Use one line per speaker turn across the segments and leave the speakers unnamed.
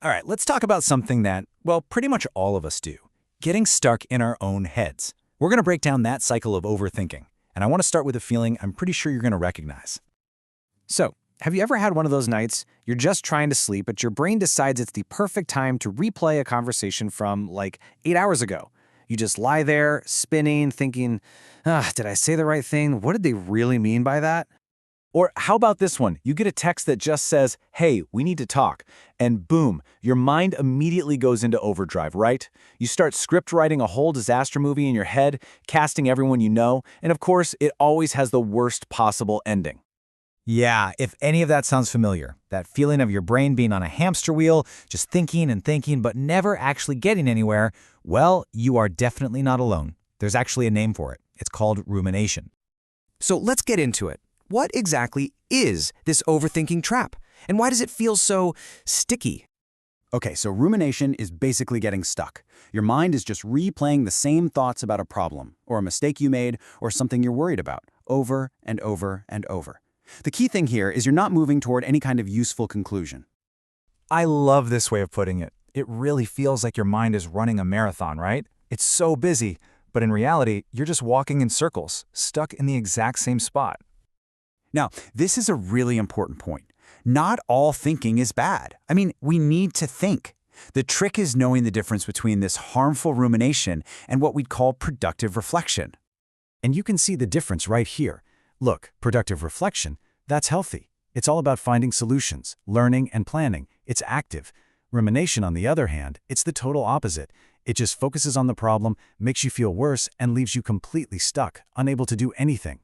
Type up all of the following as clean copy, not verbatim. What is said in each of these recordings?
All right, let's talk about something that, well, pretty much all of us do. Getting stuck in our own heads. We're going to break down that cycle of overthinking. And I want to start with a feeling I'm pretty sure you're going to recognize.
So, have you ever had one of those nights you're just trying to sleep, but your brain decides it's the perfect time to replay a conversation from, like, 8 hours ago? You just lie there, spinning, thinking, did I say the right thing? What did they really mean by that?
Or how about this one? You get a text that just says, hey, we need to talk. And boom, your mind immediately goes into overdrive, right? You start script writing a whole disaster movie in your head, casting everyone you know, and of course, it always has the worst possible ending. Yeah, if any of that sounds familiar, that feeling of your brain being on a hamster wheel, just thinking and thinking, but never actually getting anywhere, well, you are definitely not alone. There's actually a name for it. It's called rumination.
So let's get into it. What exactly is this overthinking trap? And why does it feel so sticky?
Okay, so rumination is basically getting stuck. Your mind is just replaying the same thoughts about a problem, or a mistake you made, or something you're worried about, over and over and over. The key thing here is you're not moving toward any kind of useful conclusion.
I love this way of putting it. It really feels like your mind is running a marathon, right? It's so busy, but in reality, you're just walking in circles, stuck in the exact same spot.
Now, this is a really important point. Not all thinking is bad. I mean, we need to think. The trick is knowing the difference between this harmful rumination and what we'd call productive reflection.
And you can see the difference right here. Look, productive reflection, that's healthy. It's all about finding solutions, learning, and planning. It's active. Rumination, on the other hand, it's the total opposite. It just focuses on the problem, makes you feel worse, and leaves you completely stuck, unable to do anything.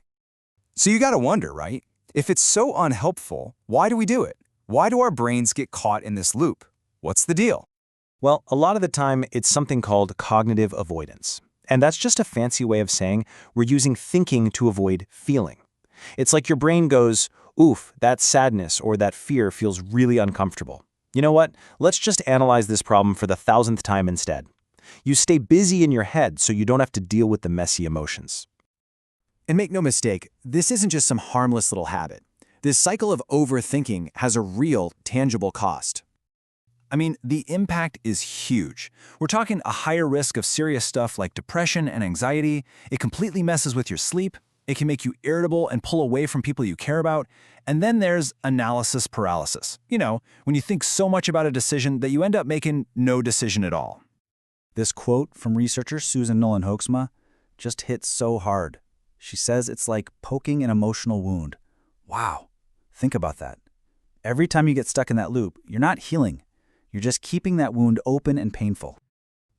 So you gotta wonder, right? If it's so unhelpful, why do we do it? Why do our brains get caught in this loop? What's the deal?
Well, a lot of the time, it's something called cognitive avoidance. And that's just a fancy way of saying we're using thinking to avoid feeling. It's like your brain goes, oof, that sadness or that fear feels really uncomfortable. You know what? Let's just analyze this problem for the 1,000th time instead. You stay busy in your head so you don't have to deal with the messy emotions.
And make no mistake, this isn't just some harmless little habit. This cycle of overthinking has a real, tangible cost. I mean, the impact is huge. We're talking a higher risk of serious stuff like depression and anxiety. It completely messes with your sleep. It can make you irritable and pull away from people you care about. And then there's analysis paralysis. You know, when you think so much about a decision that you end up making no decision at all. This quote from researcher Susan Nolan-Hoeksma just hits so hard. She says it's like poking an emotional wound. Wow, think about that. Every time you get stuck in that loop, you're not healing. You're just keeping that wound open and painful.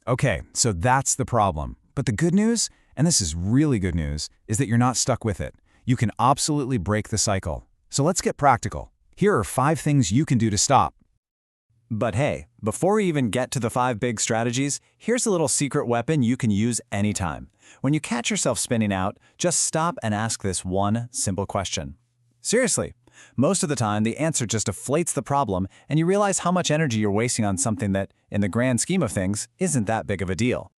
Okay, so that's the problem. But the good news, and this is really good news, is that you're not stuck with it. You can absolutely break the cycle. So let's get practical. Here are 5 things you can do to stop. But hey, before we even get to the 5 big strategies, here's a little secret weapon you can use anytime. When you catch yourself spinning out, just stop and ask this one simple question. Seriously, most of the time the answer just deflates the problem and you realize how much energy you're wasting on something that, in the grand scheme of things, isn't that big of a deal.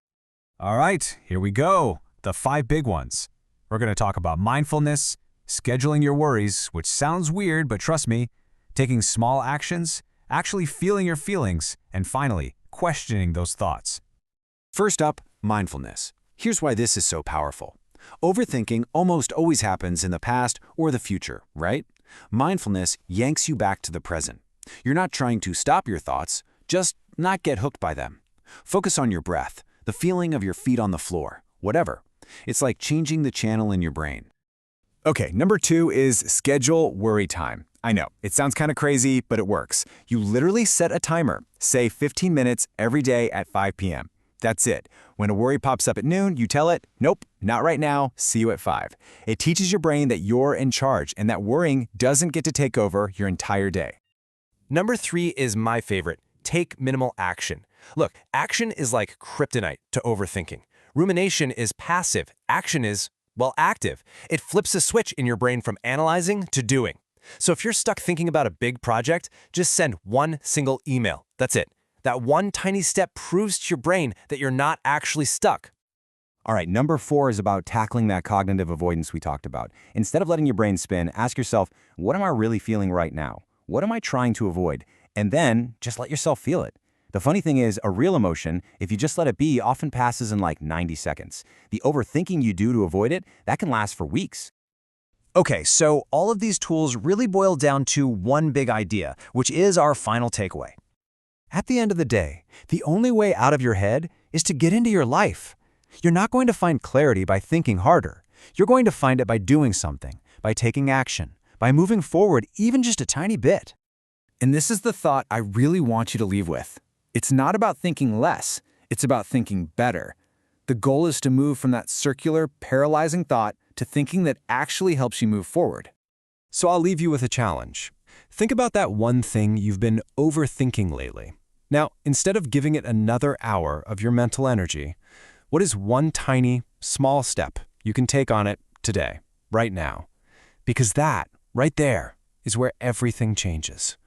All right, here we go. The 5 big ones. We're going to talk about mindfulness, scheduling your worries, which sounds weird, but trust me, taking small actions, actually feeling your feelings, and finally, questioning those thoughts.
First up, mindfulness. Here's why this is so powerful. Overthinking almost always happens in the past or the future, right? Mindfulness yanks you back to the present. You're not trying to stop your thoughts, just not get hooked by them. Focus on your breath, the feeling of your feet on the floor, whatever. It's like changing the channel in your brain.
Okay, number 2 is schedule worry time. I know, it sounds kind of crazy, but it works. You literally set a timer, say 15 minutes every day at 5 p.m. That's it. When a worry pops up at noon, you tell it, nope, not right now, see you at 5. It teaches your brain that you're in charge and that worrying doesn't get to take over your entire day.
Number 3 is my favorite. Take minimal action. Look, action is like kryptonite to overthinking. Rumination is passive. Action is, well, active. It flips a switch in your brain from analyzing to doing. So if you're stuck thinking about a big project, just send one single email. That's it. That one tiny step proves to your brain that you're not actually stuck.
All right, number 4 is about tackling that cognitive avoidance we talked about. Instead of letting your brain spin, ask yourself, what am I really feeling right now? What am I trying to avoid? And then just let yourself feel it. The funny thing is, a real emotion, if you just let it be, often passes in like 90 seconds. The overthinking you do to avoid it, that can last for weeks.
Okay, so all of these tools really boil down to one big idea, which is our final takeaway. At the end of the day, the only way out of your head is to get into your life. You're not going to find clarity by thinking harder. You're going to find it by doing something, by taking action, by moving forward even just a tiny bit.
And this is the thought I really want you to leave with. It's not about thinking less, it's about thinking better. The goal is to move from that circular, paralyzing thought to thinking that actually helps you move forward.
So I'll leave you with a challenge. Think about that one thing you've been overthinking lately. Now, instead of giving it another hour of your mental energy, what is one tiny, small step you can take on it today, right now? Because that, right there, is where everything changes.